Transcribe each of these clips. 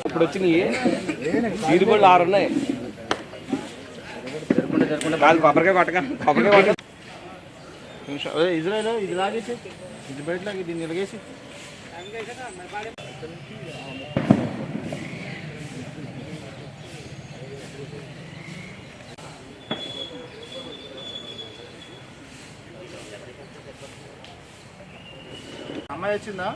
ఇప్పుడు వచ్చినాయి సీడ్ బోర్డులు 6 ఉన్నాయి. కాదు కొబ్బరికాయ కొట్టక ఇజ్రాయల్ ఇది లాగేసి ఇది బయట లాగి దీన్ని నిలగేసి అమ్మాయి వచ్చిందా?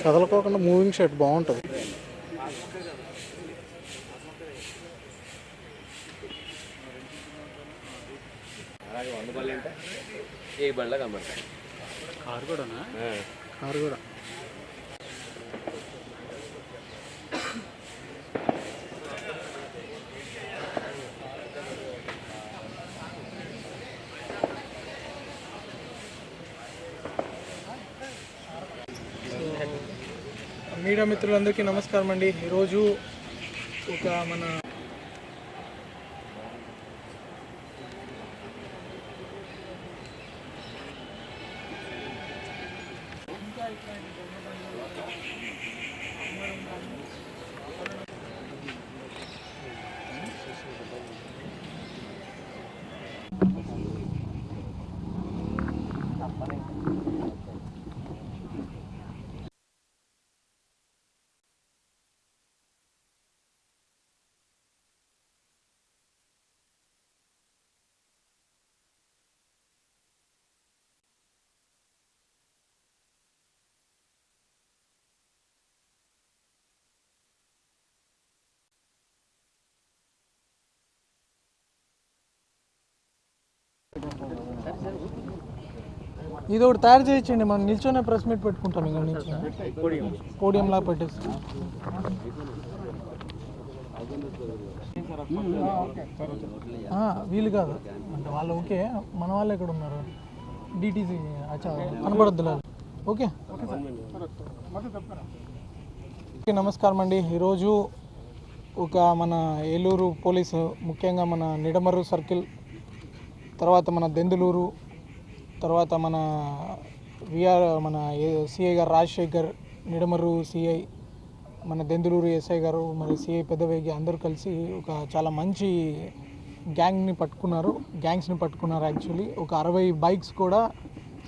కదలకోకుండా మూవింగ్ షాట్ బాగుంటుంది. అలాగే 100 బళ్ళు అంటే ఏ బళ్ళ కనబడతాయి. కారు కూడానా? కారు కూడా. మీడియా మిత్రులందరికీ నమస్కారం అండి. ఈరోజు ఒక మన ఇది ఒకటి తయారు చేయించండి. మనం నిల్చొనే ప్రెస్ మీట్ పెట్టుకుంటాం. ఇంకా నుంచి పోడియంలా పెట్టేసి వీలు కాదు అంటే వాళ్ళు ఓకే. మన వాళ్ళు ఎక్కడ ఉన్నారు? డిటీసీ అచ్చా కనపడద్దు. ఓకే నమస్కారం అండి. ఈరోజు ఒక మన ఏలూరు పోలీసు, ముఖ్యంగా మన నిడమర్రు సర్కిల్, తర్వాత మన దెందులూరు, తర్వాత మన మన సిఐ గారు రాజశేఖర్, నిడమర్రు సిఐ, మన దెందులూరు ఎస్ఐ గారు, మరి సిఐ పెద్దవేగి అందరూ కలిసి ఒక చాలా మంచి గ్యాంగ్స్ని పట్టుకున్నారు. యాక్చువల్లీ ఒక 60 బైక్స్ కూడా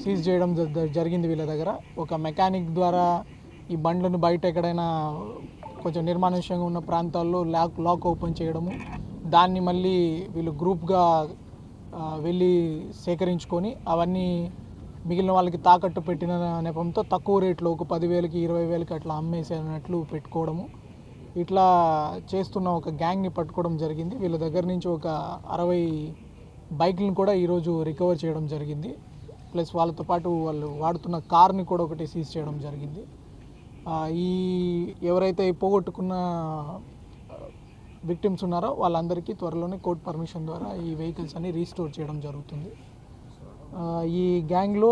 సీజ్ చేయడం జరిగింది వీళ్ళ దగ్గర. ఒక మెకానిక్ ద్వారా ఈ బండ్లను బయట ఎక్కడైనా కొంచెం నిర్మానుష్యంగా ఉన్న ప్రాంతాల్లో లాక్ ఓపెన్ చేయడము, దాన్ని మళ్ళీ వీళ్ళు గ్రూప్గా వెళ్ళి సేకరించుకొని అవన్నీ మిగిలిన వాళ్ళకి తాకట్టు పెట్టిన నెపంతో తక్కువ రేట్లో ఒక 10,000కి 20,000కి అట్లా అమ్మేసేనట్లు పెట్టుకోవడము, ఇట్లా చేస్తున్న ఒక గ్యాంగ్ని పట్టుకోవడం జరిగింది. వీళ్ళ దగ్గర నుంచి ఒక 60 బైక్లను కూడా ఈరోజు రికవర్ చేయడం జరిగింది. ప్లస్ వాళ్ళతో పాటు వాళ్ళు వాడుతున్న కార్ని కూడా ఒకటి సీజ్ చేయడం జరిగింది. ఈ ఎవరైతే పోగొట్టుకున్న విక్టిమ్స్ ఉన్నారో వాళ్ళందరికీ త్వరలోనే కోర్టు పర్మిషన్ ద్వారా ఈ వెహికల్స్ అన్ని రీస్టోర్ చేయడం జరుగుతుంది. ఈ గ్యాంగ్లో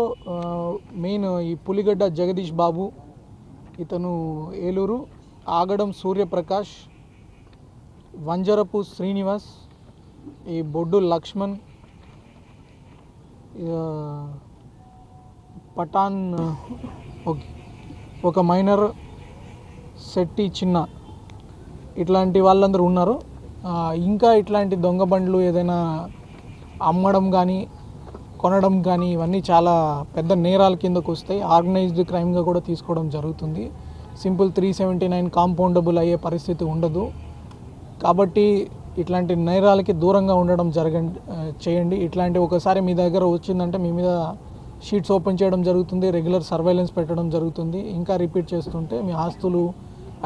మెయిన్ ఈ పులిగడ్డ జగదీష్ బాబు, ఇతను ఏలూరు, ఆగడం సూర్యప్రకాష్, వంజరపు శ్రీనివాస్, ఈ బొడ్డు లక్ష్మణ్, పఠాన్ ఒక మైనర్ శెట్టి చిన్న, ఇట్లాంటి వాళ్ళందరూ ఉన్నారు. ఇంకా ఇట్లాంటి దొంగ బండ్లు ఏదైనా అమ్మడం కానీ కొనడం కానీ ఇవన్నీ చాలా పెద్ద నేరాల కిందకు వస్తాయి. ఆర్గనైజ్డ్ క్రైమ్గా కూడా తీసుకోవడం జరుగుతుంది. సింపుల్ 379 కాంపౌండబుల్ అయ్యే పరిస్థితి ఉండదు. కాబట్టి ఇట్లాంటి నేరాలకి దూరంగా ఉండడం చేయండి. ఇట్లాంటి ఒకసారి మీ దగ్గర వచ్చిందంటే మీ మీద షీట్స్ ఓపెన్ చేయడం జరుగుతుంది, రెగ్యులర్ సర్వైలెన్స్ పెట్టడం జరుగుతుంది. ఇంకా రిపీట్ చేస్తుంటే మీ ఆస్తులు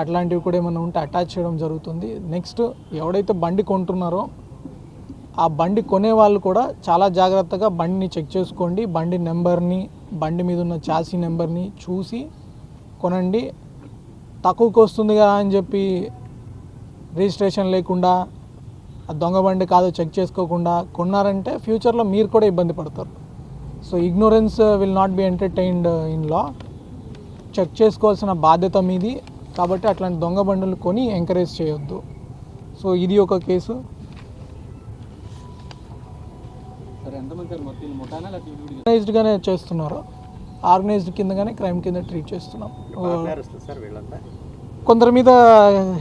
అట్లాంటివి కూడా ఏమైనా ఉంటే అటాచ్ చేయడం జరుగుతుంది. నెక్స్ట్ ఎవడైతే బండి కొంటున్నారో ఆ బండి కొనే వాళ్ళు కూడా చాలా జాగ్రత్తగా బండిని చెక్ చేసుకోండి. బండి నెంబర్ని, బండి మీద ఉన్న చాసీ నెంబర్ని చూసి కొనండి. తక్కువకి వస్తుంది కదా అని చెప్పి రిజిస్ట్రేషన్ లేకుండా ఆ దొంగ బండి కాదో చెక్ చేసుకోకుండా కొన్నారంటే ఫ్యూచర్లో మీరు కూడా ఇబ్బంది పడతారు. So ignorance will not be entertained in law. Check చేసుకోవాల్సిన బాధ్యత మీది, కాబట్టి అట్లాంటి దొంగ బండులు కొని ఎంకరేజ్ చేయొద్దు. సో ఇది ఒక కేసు. ఆర్గనైజ్డ్గానే చేస్తున్నారు, ఆర్గనైజ్డ్ కిందగానే క్రైమ్ కింద ట్రీట్ చేస్తున్నాం. సార్ వీళ్ళంతా కొందరి మీద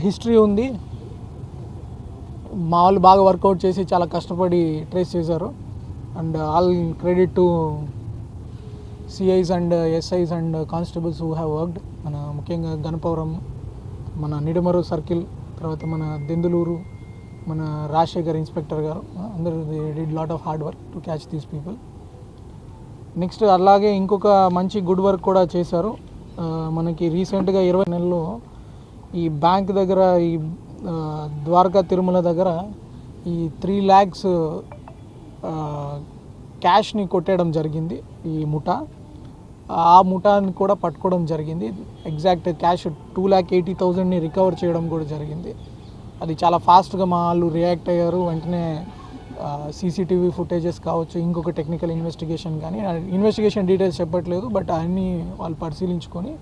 హిస్టరీ ఉంది, మా వాళ్ళు బాగా వర్కౌట్ చేసి చాలా కష్టపడి ట్రేస్ చేశారు. And all credit to CIs and SIs and constables who have worked. మన ముఖ్యంగా గణపవరం, మన నిడమరు సర్కిల్, తర్వాత మన దెందులూరు, మన రాజశేఖర్ ఇన్స్పెక్టర్ గారు, అందరూ they did lot of hard work to catch these people. Next అలాగే ఇంకొక మంచి గుడ్ వర్క్ కూడా చేశారు. మనకి రీసెంట్గా 20 నెలల్లో ఈ బ్యాంక్ దగ్గర, ఈ ద్వారకా తిరుమల దగ్గర ఈ 3 lakhs క్యాష్ని కొట్టేయడం జరిగింది. ఈ ముఠా, ఆ ముఠాని కూడా పట్టుకోవడం జరిగింది. ఎగ్జాక్ట్ క్యాష్ 2,80,000ని రికవర్ చేయడం కూడా జరిగింది. అది చాలా ఫాస్ట్గా మా వాళ్ళు రియాక్ట్ అయ్యారు. వెంటనే సీసీటీవీ ఫుటేజెస్ కావచ్చు, ఇంకొక టెక్నికల్ ఇన్వెస్టిగేషన్ కానీ, ఇన్వెస్టిగేషన్ డీటెయిల్స్ చెప్పట్లేదు, బట్ అన్నీ వాళ్ళు పరిశీలించుకొని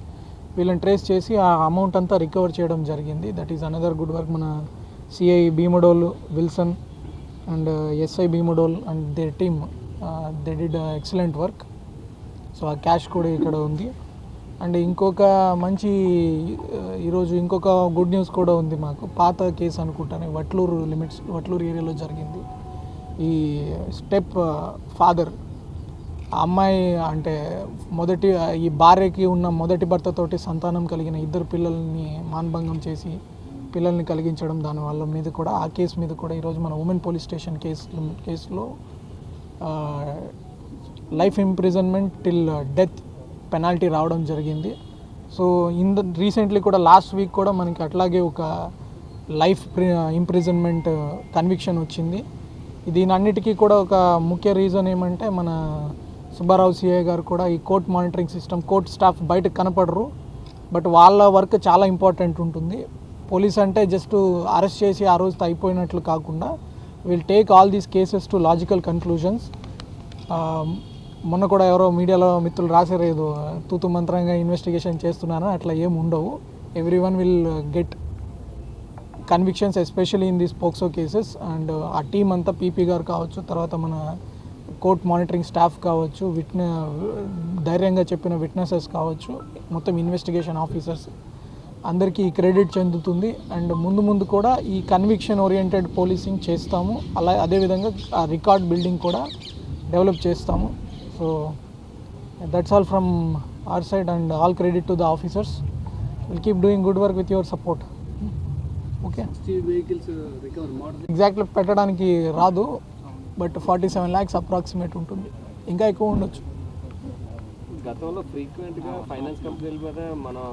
వీళ్ళని ట్రేస్ చేసి ఆ అమౌంట్ అంతా రికవర్ చేయడం జరిగింది. That is another good work. మన CI Bhimadole Wilson and SI Bhimadole and their team they did excellent work. So ఆ క్యాష్ కూడా ఇక్కడ ఉంది. అండ్ ఇంకొక మంచి ఈరోజు ఇంకొక గుడ్ న్యూస్ కూడా ఉంది మాకు. పాత కేసు అనుకుంటాను, వట్లూరు ఏరియాలో జరిగింది. ఈ స్టెప్ ఫాదర్, ఆ అమ్మాయి అంటే ఈ భార్యకి ఉన్న మొదటి భర్తతోటి సంతానం కలిగిన 2 పిల్లల్ని మానభంగం చేసి పిల్లల్ని కలిగించడం, దానివల్ల మీద కూడా ఆ కేసు మీద కూడా ఈరోజు మన ఉమెన్ పోలీస్ స్టేషన్ కేసులో life imprisonment till death penalty రావడం జరిగింది. సో రీసెంట్లీ కూడా లాస్ట్ వీక్ కూడా మనకి అట్లాగే ఒక లైఫ్ ఇంప్రిజన్మెంట్ కన్విక్షన్ వచ్చింది. దీనన్నిటికీ కూడా ఒక ముఖ్య రీజన్ ఏమంటే, మన సుబ్బారావు సిఐ గారు కూడా ఈ court monitoring system, court staff బయటకు కనపడరు, బట్ వాళ్ళ వర్క్ చాలా ఇంపార్టెంట్ ఉంటుంది. పోలీస్ అంటే జస్ట్ అరెస్ట్ చేసి ఆ రోజుతో అయిపోయినట్లు కాకుండా will take all these cases to logical conclusions. మొన్న కూడా ఎవరో మీడియాలో మిత్రులు రాసారు, ఏదో తూతు మంత్రంగా ఇన్వెస్టిగేషన్ చేస్తున్నారని. అట్లా ఏం ఉండవు. Every one will get convictions, especially in these POCSO cases. And ఆ టీం అంతా పీపీ గారు కావచ్చు, తర్వాత మన కోర్ట్ మానిటరింగ్ స్టాఫ్ కావచ్చు, ధైర్యంగా చెప్పిన విట్నెసెస్ కావచ్చు, మొత్తం ఇన్వెస్టిగేషన్ ఆఫీసర్స్ అందరికీ క్రెడిట్ చెందుతుంది. అండ్ ముందు కూడా ఈ కన్విక్షన్ ఓరియంటెడ్ పోలీసింగ్ చేస్తాము. అదేవిధంగా ఆ రికార్డ్ బిల్డింగ్ కూడా డెవలప్ చేస్తాము. So that's all from our side and all credit to the officers. Will keep doing good work with your support. Okay, exactly పెట్టడానికి రాదు, బట్ 47 lakhs అప్రాక్సిమేట్ ఉంటుంది, ఇంకా ఎక్కువ ఉండొచ్చు. గతంలో ఫ్రీక్వెంట్గా ఫైనాన్స్ కంపెనీల మీద మనం